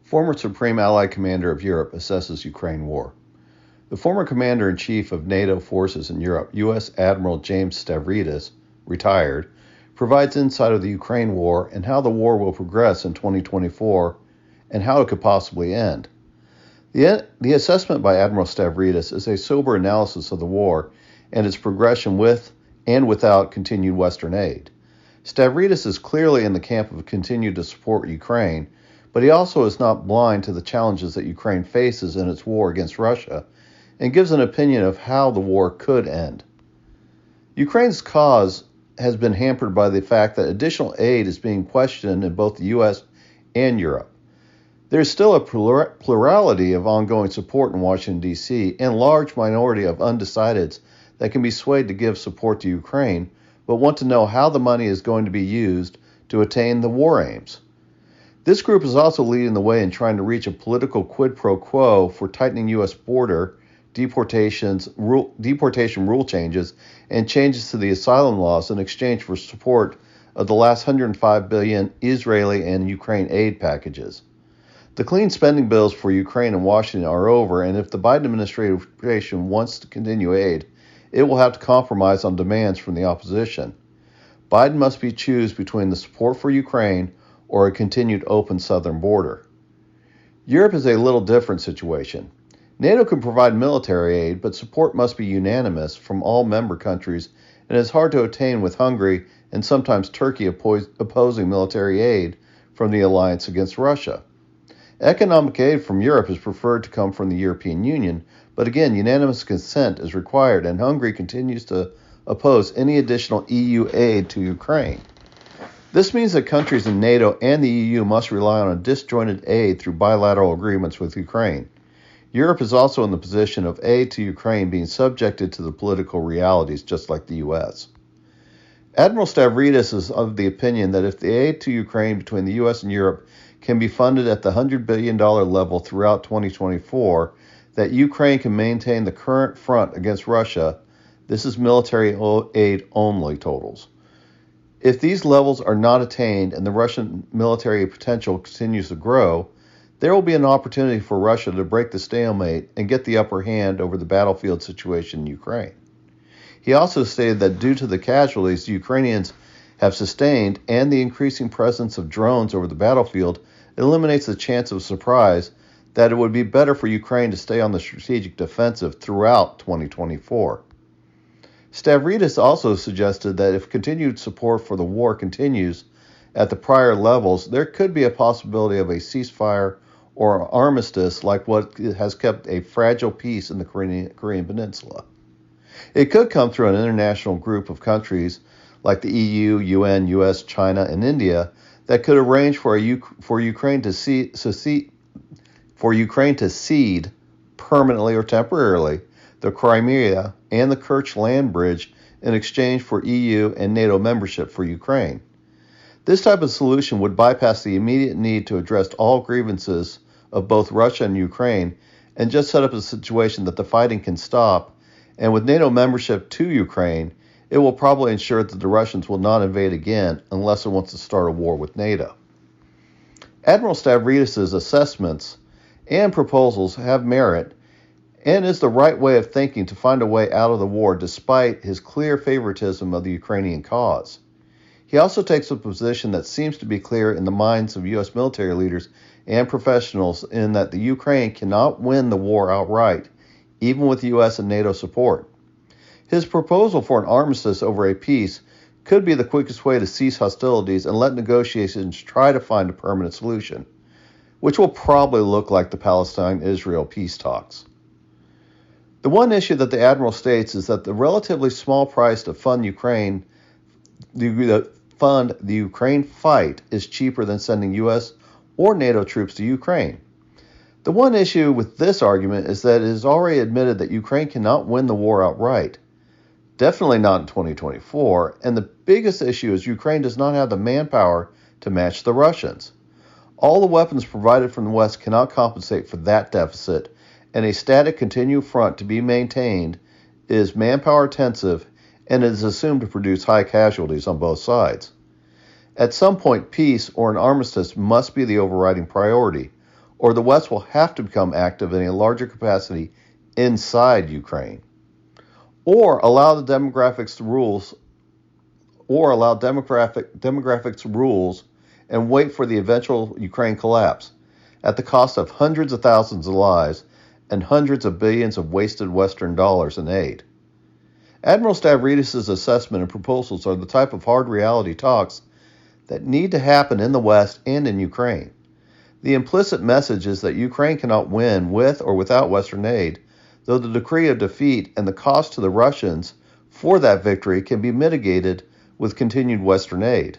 Former Supreme Allied Commander of Europe assesses Ukraine war. The former Commander-in-Chief of NATO forces in Europe, U.S. Admiral James Stavridis, retired, provides insight of the Ukraine war and how the war will progress in 2024 and how it could possibly end. The assessment by Admiral Stavridis is a sober analysis of the war and its progression with and without continued Western aid. Stavridis is clearly in the camp of continuing to support Ukraine, but he also is not blind to the challenges that Ukraine faces in its war against Russia and gives an opinion of how the war could end. Ukraine's cause has been hampered by the fact that additional aid is being questioned in both the U.S. and Europe. There is still a plurality of ongoing support in Washington, D.C., and a large minority of undecideds that can be swayed to give support to Ukraine, but want to know how the money is going to be used to attain the war aims. This group is also leading the way in trying to reach a political quid pro quo for tightening U.S. border, deportation rule changes, and changes to the asylum laws in exchange for support of the last $105 billion Israeli and Ukraine aid packages. The clean spending bills for Ukraine and Washington are over, and if the Biden administration wants to continue aid, it will have to compromise on demands from the opposition. Biden must choose between the support for Ukraine or a continued open southern border. Europe is a little different situation. NATO can provide military aid, but support must be unanimous from all member countries, and is hard to attain with Hungary and sometimes Turkey opposing military aid from the alliance against Russia. Economic aid from Europe is preferred to come from the European Union, but again, unanimous consent is required, and Hungary continues to oppose any additional EU aid to Ukraine. This means that countries in NATO and the EU must rely on a disjointed aid through bilateral agreements with Ukraine. Europe is also in the position of aid to Ukraine being subjected to the political realities just like the U.S. Admiral Stavridis is of the opinion that if the aid to Ukraine between the U.S. and Europe can be funded at the $100 billion level throughout 2024, that Ukraine can maintain the current front against Russia. This is military aid only totals. If these levels are not attained and the Russian military potential continues to grow, there will be an opportunity for Russia to break the stalemate and get the upper hand over the battlefield situation in Ukraine. He also stated that due to the casualties the Ukrainians have sustained and the increasing presence of drones over the battlefield, it eliminates the chance of surprise, that it would be better for Ukraine to stay on the strategic defensive throughout 2024. Stavridis also suggested that if continued support for the war continues at the prior levels, there could be a possibility of a ceasefire or an armistice like what has kept a fragile peace in the Korean Peninsula. It could come through an international group of countries like the EU, UN, US, China, and India that could arrange for Ukraine to cede permanently or temporarily the Crimea and the Kerch land bridge in exchange for EU and NATO membership for Ukraine. This type of solution would bypass the immediate need to address all grievances of both Russia and Ukraine and just set up a situation that the fighting can stop, and with NATO membership to Ukraine, it will probably ensure that the Russians will not invade again unless it wants to start a war with NATO. Admiral Stavridis' assessments and proposals have merit and is the right way of thinking to find a way out of the war despite his clear favoritism of the Ukrainian cause. He also takes a position that seems to be clear in the minds of U.S. military leaders and professionals in that the Ukraine cannot win the war outright, even with U.S. and NATO support. His proposal for an armistice over a peace could be the quickest way to cease hostilities and let negotiations try to find a permanent solution, which will probably look like the Palestine-Israel peace talks. The one issue that the Admiral states is that the relatively small price to fund the Ukraine fight is cheaper than sending U.S. or NATO troops to Ukraine. The one issue with this argument is that it is already admitted that Ukraine cannot win the war outright. Definitely not in 2024, and the biggest issue is Ukraine does not have the manpower to match the Russians. All the weapons provided from the West cannot compensate for that deficit, and a static continued front to be maintained is manpower intensive and is assumed to produce high casualties on both sides. At some point, peace or an armistice must be the overriding priority, or the West will have to become active in a larger capacity inside Ukraine, or allow demographics rules and wait for the eventual Ukraine collapse at the cost of hundreds of thousands of lives and hundreds of billions of wasted Western dollars in aid. Admiral Stavridis' assessment and proposals are the type of hard reality talks that need to happen in the West and in Ukraine. The implicit message is that Ukraine cannot win with or without Western aid, though the decree of defeat and the cost to the Russians for that victory can be mitigated with continued Western aid.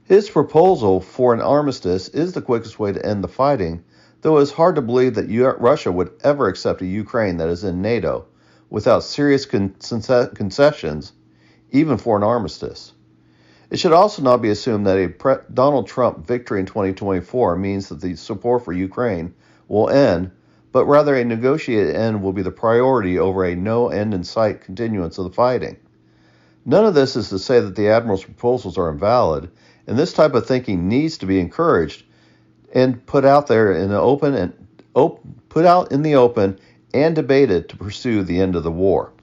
His proposal for an armistice is the quickest way to end the fighting, though it is hard to believe that Russia would ever accept a Ukraine that is in NATO without serious concessions, even for an armistice. It should also not be assumed that a Donald Trump victory in 2024 means that the support for Ukraine will end, but rather a negotiated end will be the priority over a no end in sight continuance of the fighting. None of this is to say that the Admiral's proposals are invalid, and this type of thinking needs to be encouraged and put out in the open and debated to pursue the end of the war.